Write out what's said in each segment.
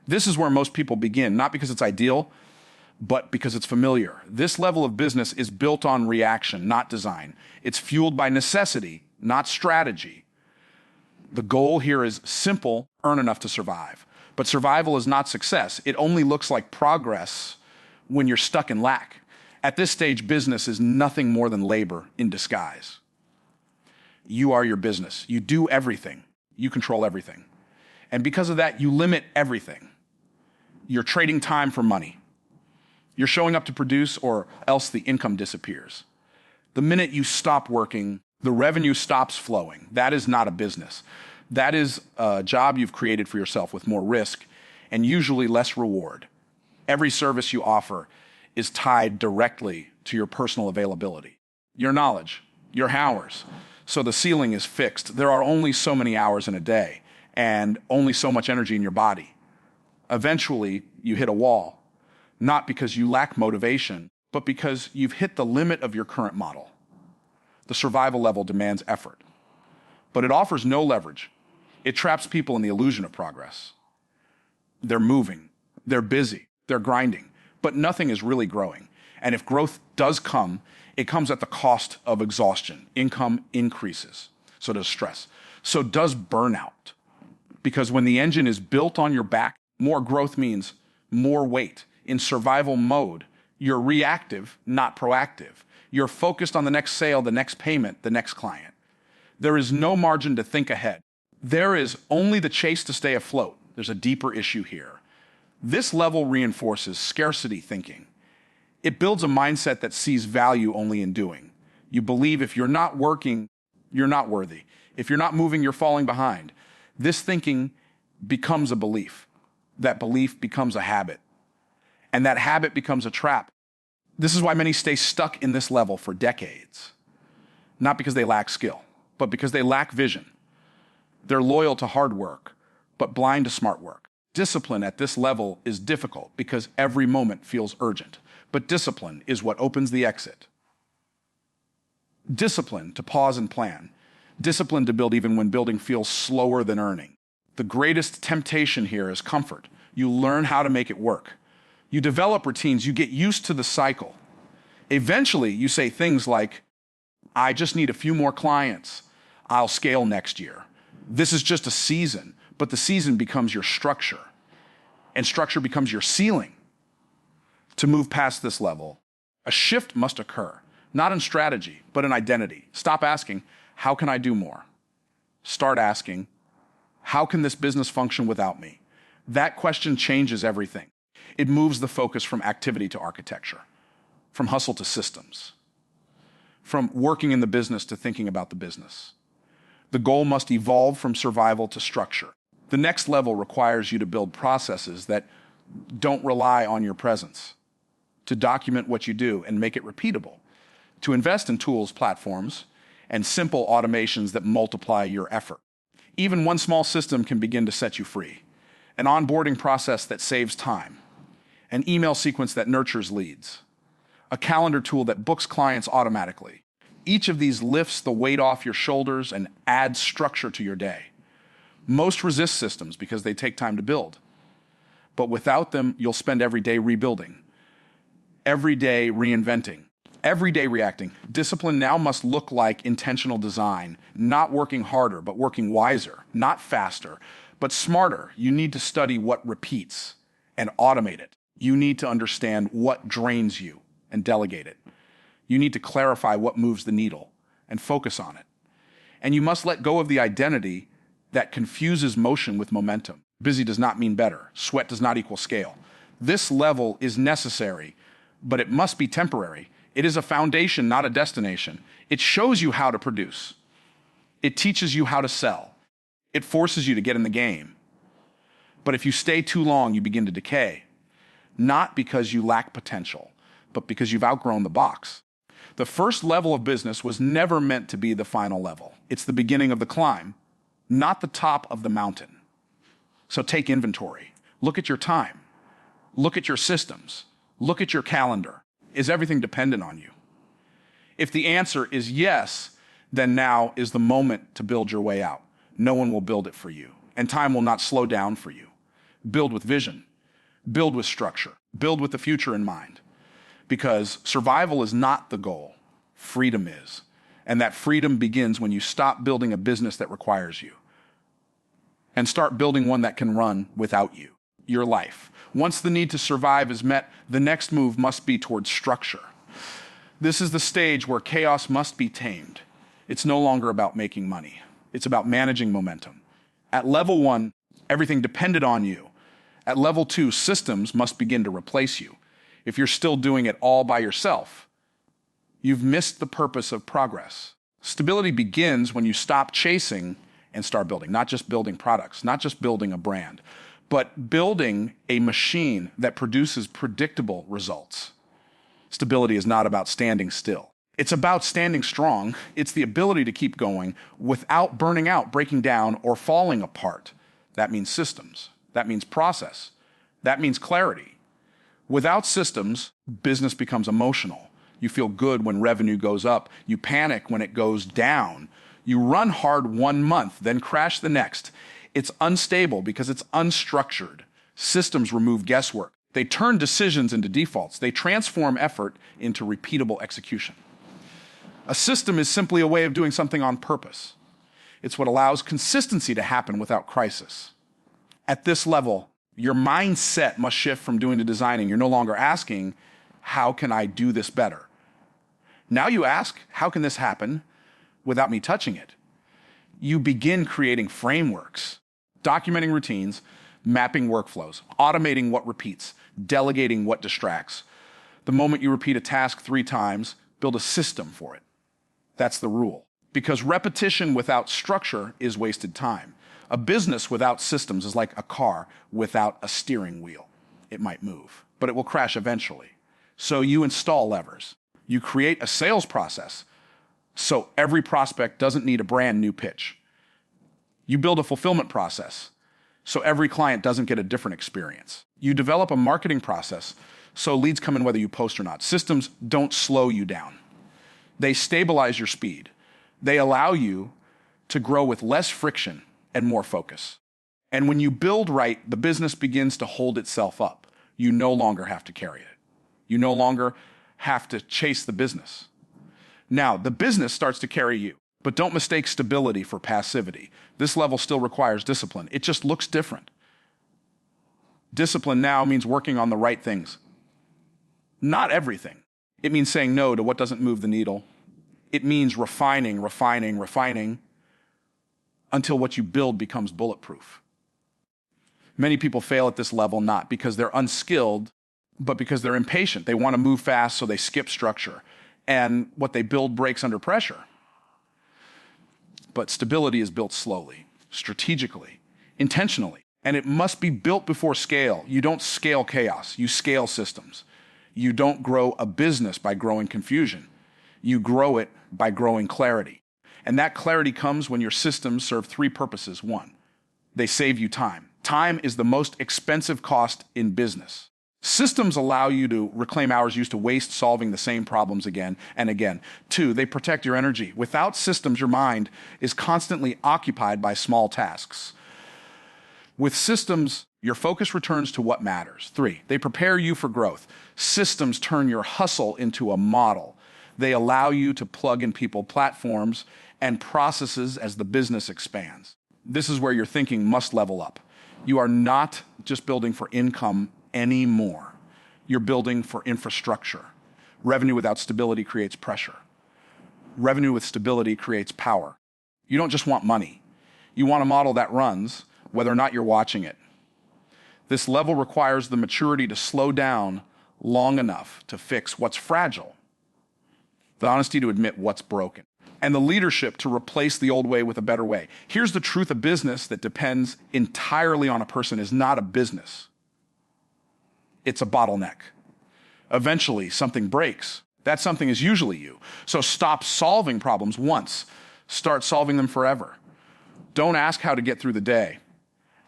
This is where most people begin, not because it's ideal, but because it's familiar. This level of business is built on reaction, not design. It's fueled by necessity, not strategy. The goal here is simple: earn enough to survive. But survival is not success. It only looks like progress when you're stuck in lack. At this stage, business is nothing more than labor in disguise. You are your business. You do everything. You control everything. And because of that, you limit everything. You're trading time for money. You're showing up to produce, or else the income disappears. The minute you stop working, the revenue stops flowing. That is not a business. That is a job you've created for yourself with more risk and usually less reward. Every service you offer is tied directly to your personal availability, your knowledge, your hours. So the ceiling is fixed. There are only so many hours in a day and only so much energy in your body. Eventually, you hit a wall, not because you lack motivation, but because you've hit the limit of your current model. The survival level demands effort, but it offers no leverage. It traps people in the illusion of progress. They're moving, they're busy, they're grinding, but nothing is really growing. And if growth does come, it comes at the cost of exhaustion. Income increases, so does stress. So does burnout. Because when the engine is built on your back, more growth means more weight. In survival mode, you're reactive, not proactive. You're focused on the next sale, the next payment, the next client. There is no margin to think ahead. There is only the chase to stay afloat. There's a deeper issue here. This level reinforces scarcity thinking. It builds a mindset that sees value only in doing. You believe if you're not working, you're not worthy. If you're not moving, you're falling behind. This thinking becomes a belief. That belief becomes a habit. And that habit becomes a trap. This is why many stay stuck in this level for decades. Not because they lack skill, but because they lack vision. They're loyal to hard work, but blind to smart work. Discipline at this level is difficult because every moment feels urgent. But discipline is what opens the exit. Discipline to pause and plan. Discipline to build even when building feels slower than earning. The greatest temptation here is comfort. You learn how to make it work. You develop routines, you get used to the cycle. Eventually, you say things like, I just need a few more clients. I'll scale next year. This is just a season, but the season becomes your structure, and structure becomes your ceiling. To move past this level, a shift must occur, not in strategy, but in identity. Stop asking, how can I do more? Start asking, how can this business function without me? That question changes everything. It moves the focus from activity to architecture, from hustle to systems, from working in the business to thinking about the business. The goal must evolve from survival to structure. The next level requires you to build processes that don't rely on your presence, to document what you do and make it repeatable, to invest in tools, platforms, and simple automations that multiply your effort. Even one small system can begin to set you free. An onboarding process that saves time, an email sequence that nurtures leads, a calendar tool that books clients automatically. Each of these lifts the weight off your shoulders and adds structure to your day. Most resist systems because they take time to build. But without them, you'll spend every day rebuilding, every day reinventing, every day reacting. Discipline now must look like intentional design, not working harder, but working wiser, not faster, but smarter. You need to study what repeats and automate it. You need to understand what drains you and delegate it. You need to clarify what moves the needle and focus on it. And you must let go of the identity that confuses motion with momentum. Busy does not mean better. Sweat does not equal scale. This level is necessary, but it must be temporary. It is a foundation, not a destination. It shows you how to produce. It teaches you how to sell. It forces you to get in the game. But if you stay too long, you begin to decay. Not because you lack potential, but because you've outgrown the box. The first level of business was never meant to be the final level. It's the beginning of the climb, not the top of the mountain. So take inventory. Look at your time. Look at your systems. Look at your calendar. Is everything dependent on you? If the answer is yes, then now is the moment to build your way out. No one will build it for you, and time will not slow down for you. Build with vision. Build with structure. Build with the future in mind. Because survival is not the goal. Freedom is. And that freedom begins when you stop building a business that requires you and start building one that can run without you, your life. Once the need to survive is met, the next move must be towards structure. This is the stage where chaos must be tamed. It's no longer about making money. It's about managing momentum. At level 1, everything depended on you. At level 2, systems must begin to replace you. If you're still doing it all by yourself, you've missed the purpose of progress. Stability begins when you stop chasing and start building, not just building products, not just building a brand, but building a machine that produces predictable results. Stability is not about standing still. It's about standing strong. It's the ability to keep going without burning out, breaking down, or falling apart. That means systems. That means process. That means clarity. Without systems, business becomes emotional. You feel good when revenue goes up. You panic when it goes down. You run hard 1 month, then crash the next. It's unstable because it's unstructured. Systems remove guesswork. They turn decisions into defaults. They transform effort into repeatable execution. A system is simply a way of doing something on purpose. It's what allows consistency to happen without crisis. At this level, your mindset must shift from doing to designing. You're no longer asking, how can I do this better? Now you ask, how can this happen without me touching it? You begin creating frameworks, documenting routines, mapping workflows, automating what repeats, delegating what distracts. The moment you repeat a task 3 times, build a system for it. That's the rule. Because repetition without structure is wasted time. A business without systems is like a car without a steering wheel. It might move, but it will crash eventually. So you install levers. You create a sales process so every prospect doesn't need a brand new pitch. You build a fulfillment process so every client doesn't get a different experience. You develop a marketing process so leads come in whether you post or not. Systems don't slow you down. They stabilize your speed. They allow you to grow with less friction and more focus. And when you build right, the business begins to hold itself up. You no longer have to carry it. You no longer have to chase the business. Now, the business starts to carry you, but don't mistake stability for passivity. This level still requires discipline. It just looks different. Discipline now means working on the right things. Not everything. It means saying no to what doesn't move the needle. It means refining until what you build becomes bulletproof. Many people fail at this level not because they're unskilled, but because they're impatient. They want to move fast, so they skip structure. And what they build breaks under pressure. But stability is built slowly, strategically, intentionally. And it must be built before scale. You don't scale chaos, you scale systems. You don't grow a business by growing confusion. You grow it by growing clarity. And that clarity comes when your systems serve 3 purposes. 1, they save you time. Time is the most expensive cost in business. Systems allow you to reclaim hours used to waste solving the same problems again and again. 2, they protect your energy. Without systems, your mind is constantly occupied by small tasks. With systems, your focus returns to what matters. 3, they prepare you for growth. Systems turn your hustle into a model. They allow you to plug in people, platforms, and processes as the business expands. This is where your thinking must level up. You are not just building for income anymore. You're building for infrastructure. Revenue without stability creates pressure. Revenue with stability creates power. You don't just want money. You want a model that runs, whether or not you're watching it. This level requires the maturity to slow down long enough to fix what's fragile, the honesty to admit what's broken, and the leadership to replace the old way with a better way. Here's the truth: a business that depends entirely on a person is not a business. It's a bottleneck. Eventually, something breaks. That something is usually you. So stop solving problems once. Start solving them forever. Don't ask how to get through the day.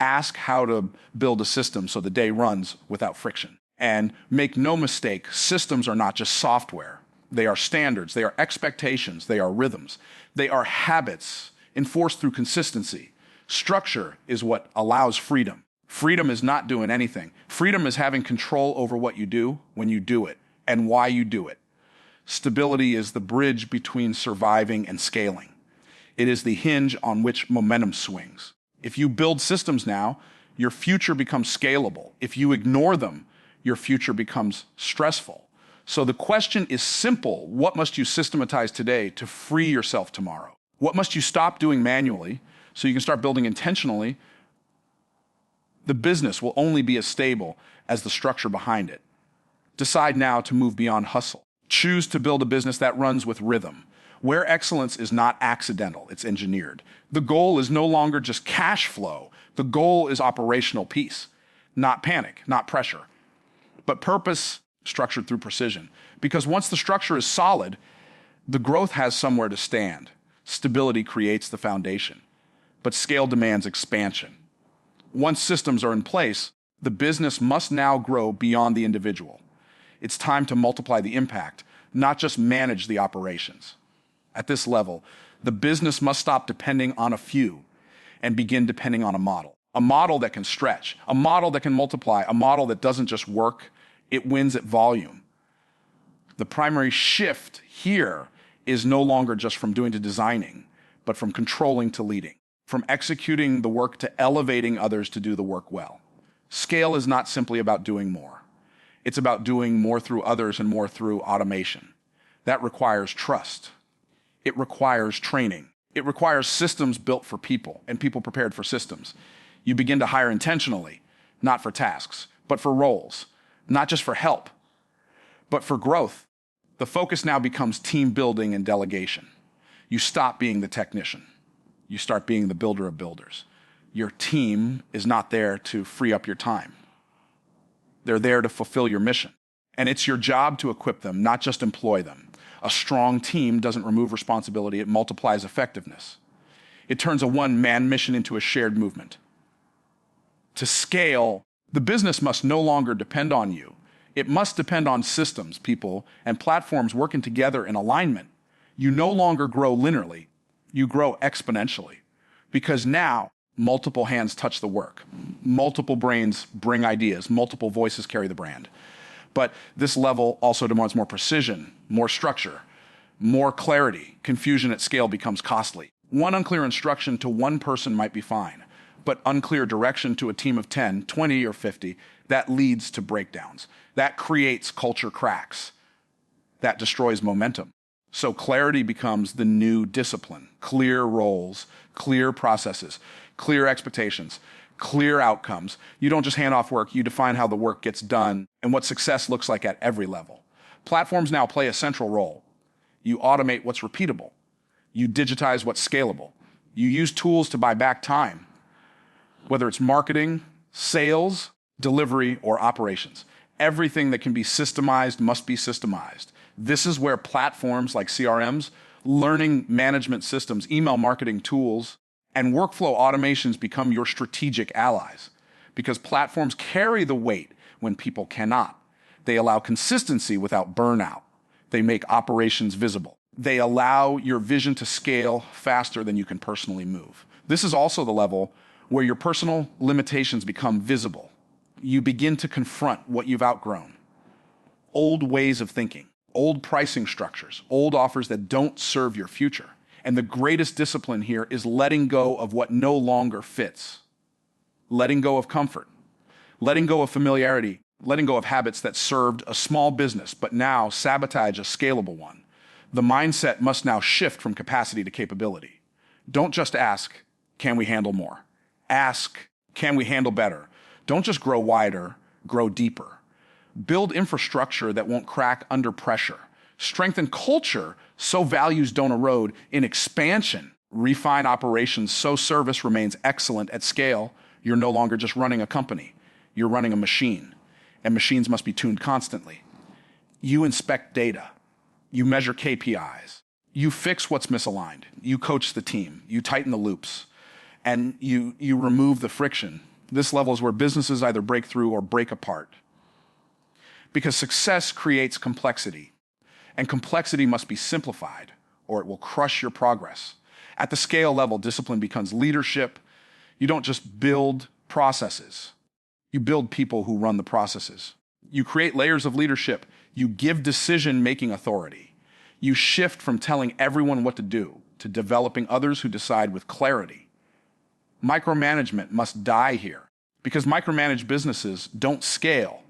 Ask how to build a system so the day runs without friction. And make no mistake, systems are not just software. They are standards. They are expectations. They are rhythms. They are habits enforced through consistency. Structure is what allows freedom. Freedom is not doing anything. Freedom is having control over what you do when you do it and why you do it. Stability is the bridge between surviving and scaling. It is the hinge on which momentum swings. If you build systems now, your future becomes scalable. If you ignore them, your future becomes stressful. So the question is simple. What must you systematize today to free yourself tomorrow? What must you stop doing manually so you can start building intentionally? The business will only be as stable as the structure behind it. Decide now to move beyond hustle. Choose to build a business that runs with rhythm, where excellence is not accidental, it's engineered. The goal is no longer just cash flow. The goal is operational peace, not panic, not pressure, but purpose structured through precision. Because once the structure is solid, the growth has somewhere to stand. Stability creates the foundation, but scale demands expansion. Once systems are in place, the business must now grow beyond the individual. It's time to multiply the impact, not just manage the operations. At this level, the business must stop depending on a few and begin depending on a model that can stretch, a model that can multiply, a model that doesn't just work, it wins at volume. The primary shift here is no longer just from doing to designing, but from controlling to leading, from executing the work to elevating others to do the work well. Scale is not simply about doing more. It's about doing more through others and more through automation. That requires trust. It requires training. It requires systems built for people and people prepared for systems. You begin to hire intentionally, not for tasks, but for roles, not just for help, but for growth. The focus now becomes team building and delegation. You stop being the technician. You start being the builder of builders. Your team is not there to free up your time. They're there to fulfill your mission. And it's your job to equip them, not just employ them. A strong team doesn't remove responsibility, it multiplies effectiveness. It turns a one-man mission into a shared movement. To scale, the business must no longer depend on you. It must depend on systems, people, and platforms working together in alignment. You no longer grow linearly, you grow exponentially. Because now, multiple hands touch the work. Multiple brains bring ideas. Multiple voices carry the brand. But this level also demands more precision, more structure, more clarity. Confusion at scale becomes costly. One unclear instruction to one person might be fine, but unclear direction to a team of 10, 20, or 50, that leads to breakdowns. That creates culture cracks. That destroys momentum. So clarity becomes the new discipline. Clear roles, clear processes, clear expectations, clear outcomes. You don't just hand off work, you define how the work gets done and what success looks like at every level. Platforms now play a central role. You automate what's repeatable. You digitize what's scalable. You use tools to buy back time, whether it's marketing, sales, delivery, or operations. Everything that can be systemized must be systemized. This is where platforms like CRMs, learning management systems, email marketing tools, and workflow automations become your strategic allies, because platforms carry the weight when people cannot. They allow consistency without burnout. They make operations visible. They allow your vision to scale faster than you can personally move. This is also the level where your personal limitations become visible. You begin to confront what you've outgrown. Old ways of thinking, old pricing structures, old offers that don't serve your future. And the greatest discipline here is letting go of what no longer fits. Letting go of comfort, letting go of familiarity, letting go of habits that served a small business but now sabotage a scalable one. The mindset must now shift from capacity to capability. Don't just ask, can we handle more? Ask, can we handle better? Don't just grow wider, grow deeper. Build infrastructure that won't crack under pressure. Strengthen culture so values don't erode in expansion. Refine operations so service remains excellent at scale. You're no longer just running a company. You're running a machine, and machines must be tuned constantly. You inspect data. You measure KPIs. You fix what's misaligned. You coach the team. You tighten the loops, and you remove the friction. This level is where businesses either break through or break apart. Because success creates complexity, and complexity must be simplified, or it will crush your progress. At the scale level, discipline becomes leadership. You don't just build processes. You build people who run the processes. You create layers of leadership. You give decision-making authority. You shift from telling everyone what to do to developing others who decide with clarity. Micromanagement must die here because micromanaged businesses don't scale,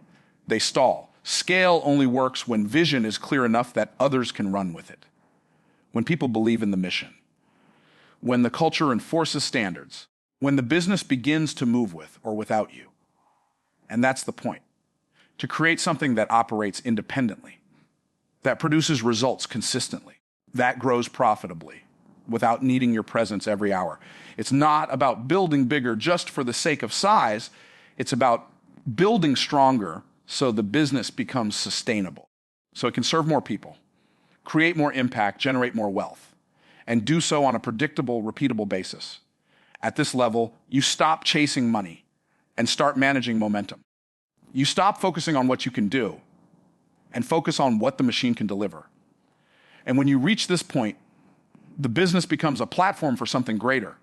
they stall. Scale only works when vision is clear enough that others can run with it. When people believe in the mission. When the culture enforces standards. When the business begins to move with or without you. And that's the point. To create something that operates independently, that produces results consistently, that grows profitably, without needing your presence every hour. It's not about building bigger just for the sake of size. It's about building stronger so the business becomes sustainable, so it can serve more people, create more impact, generate more wealth, and do so on a predictable, repeatable basis. At this level, you stop chasing money and start managing momentum. You stop focusing on what you can do and focus on what the machine can deliver. And when you reach this point, the business becomes a platform for something greater.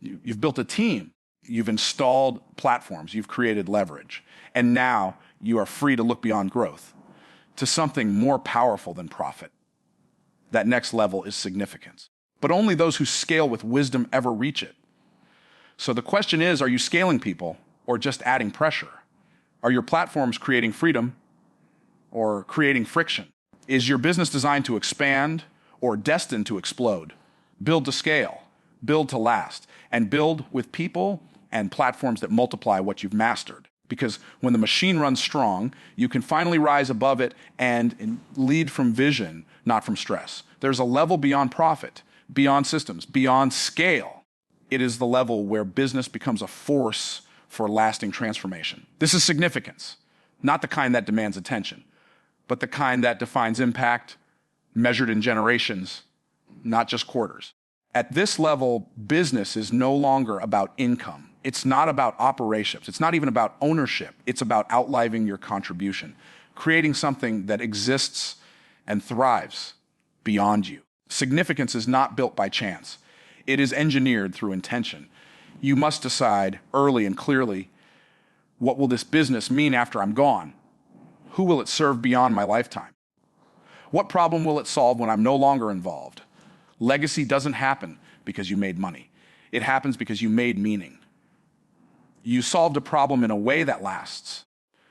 You've built a team. You've installed platforms. You've created leverage. And now you are free to look beyond growth to something more powerful than profit. That next level is significance. But only those who scale with wisdom ever reach it. So the question is, are you scaling people or just adding pressure? Are your platforms creating freedom or creating friction? Is your business designed to expand or destined to explode? Build to scale, build to last, and build with people and platforms that multiply what you've mastered. Because when the machine runs strong, you can finally rise above it and lead from vision, not from stress. There's a level beyond profit, beyond systems, beyond scale. It is the level where business becomes a force for lasting transformation. This is significance, not the kind that demands attention, but the kind that defines impact measured in generations, not just quarters. At this level, business is no longer about income. It's not about operations. It's not even about ownership. It's about outliving your contribution, creating something that exists and thrives beyond you. Significance is not built by chance. It is engineered through intention. You must decide early and clearly, what will this business mean after I'm gone? Who will it serve beyond my lifetime? What problem will it solve when I'm no longer involved? Legacy doesn't happen because you made money. It happens because you made meaning. You solved a problem in a way that lasts.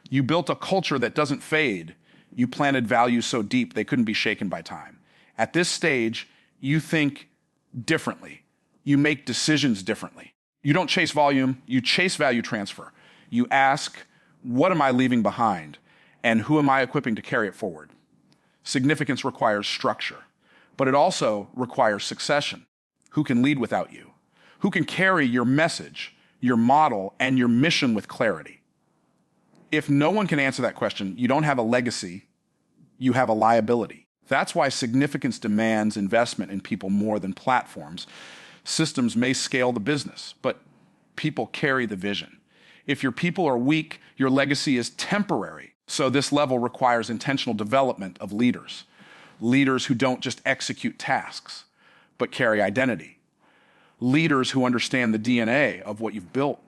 You built a culture that doesn't fade. You planted values so deep they couldn't be shaken by time. At this stage, you think differently. You make decisions differently. You don't chase volume, you chase value transfer. You ask, what am I leaving behind? And who am I equipping to carry it forward? Significance requires structure, but it also requires succession. Who can lead without you? Who can carry your message, your model, and your mission with clarity? If no one can answer that question, you don't have a legacy, you have a liability. That's why significance demands investment in people more than platforms. Systems may scale the business, but people carry the vision. If your people are weak, your legacy is temporary. So this level requires intentional development of leaders. Leaders who don't just execute tasks, but carry identity. Leaders who understand the DNA of what you've built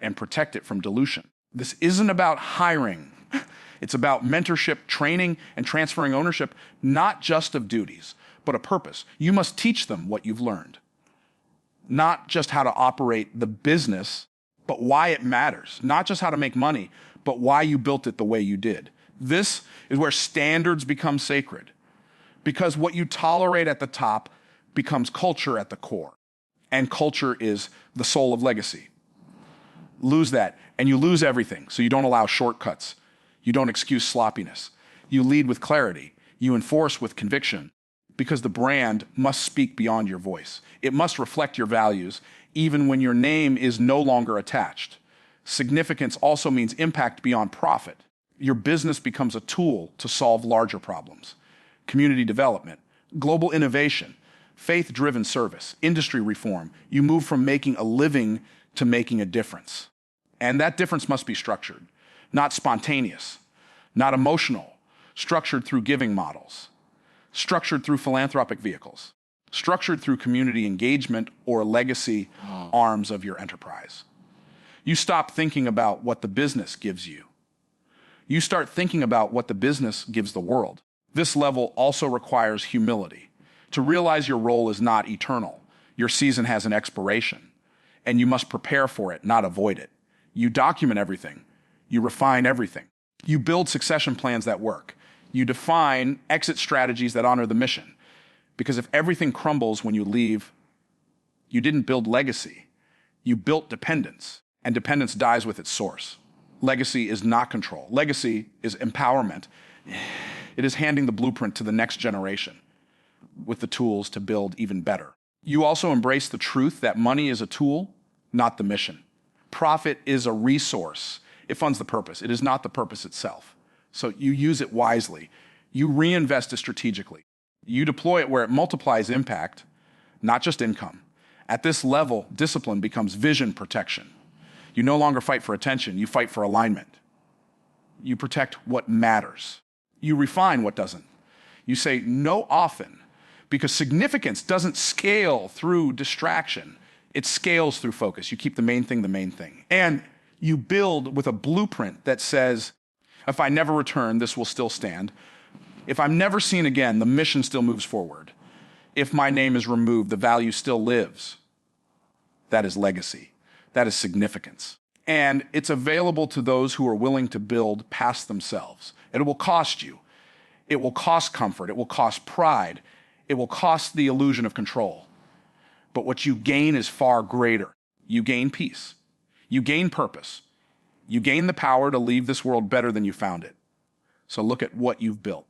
and protect it from dilution. This isn't about hiring. It's about mentorship, training, and transferring ownership, not just of duties, but a purpose. You must teach them what you've learned. Not just how to operate the business, but why it matters. Not just how to make money, but why you built it the way you did. This is where standards become sacred, because what you tolerate at the top becomes culture at the core, and culture is the soul of legacy. Lose that, and you lose everything, so you don't allow shortcuts. You don't excuse sloppiness. You lead with clarity. You enforce with conviction, because the brand must speak beyond your voice. It must reflect your values, even when your name is no longer attached. Significance also means impact beyond profit. Your business becomes a tool to solve larger problems. Community development, global innovation, faith-driven service, industry reform. You move from making a living to making a difference. And that difference must be structured, not spontaneous, not emotional, structured through giving models, structured through philanthropic vehicles, structured through community engagement or legacy arms of your enterprise. You stop thinking about what the business gives you. You start thinking about what the business gives the world. This level also requires humility. To realize your role is not eternal. Your season has an expiration, and you must prepare for it, not avoid it. You document everything. You refine everything. You build succession plans that work. You define exit strategies that honor the mission. Because if everything crumbles when you leave, you didn't build legacy. You built dependence, and dependence dies with its source. Legacy is not control. Legacy is empowerment. It is handing the blueprint to the next generation with the tools to build even better. You also embrace the truth that money is a tool, not the mission. Profit is a resource. It funds the purpose. It is not the purpose itself. So you use it wisely. You reinvest it strategically. You deploy it where it multiplies impact, not just income. At this level, discipline becomes vision protection. You no longer fight for attention, you fight for alignment. You protect what matters. You refine what doesn't. You say no often, because significance doesn't scale through distraction. It scales through focus. You keep the main thing the main thing. And you build with a blueprint that says, if I never return, this will still stand. If I'm never seen again, the mission still moves forward. If my name is removed, the value still lives. That is legacy. That is significance. And it's available to those who are willing to build past themselves. It will cost you. It will cost comfort. It will cost pride. It will cost the illusion of control. But what you gain is far greater. You gain peace. You gain purpose. You gain the power to leave this world better than you found it. So look at what you've built.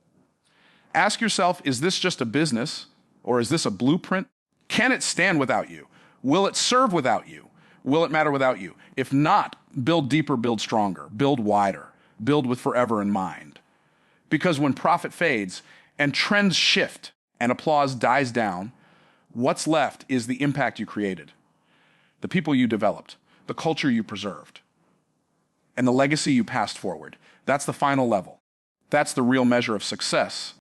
Ask yourself, is this just a business or is this a blueprint? Can it stand without you? Will it serve without you? Will it matter without you? If not, build deeper, build stronger, build wider, build with forever in mind. Because when profit fades and trends shift and applause dies down, what's left is the impact you created, the people you developed, the culture you preserved, and the legacy you passed forward. That's the final level. That's the real measure of success.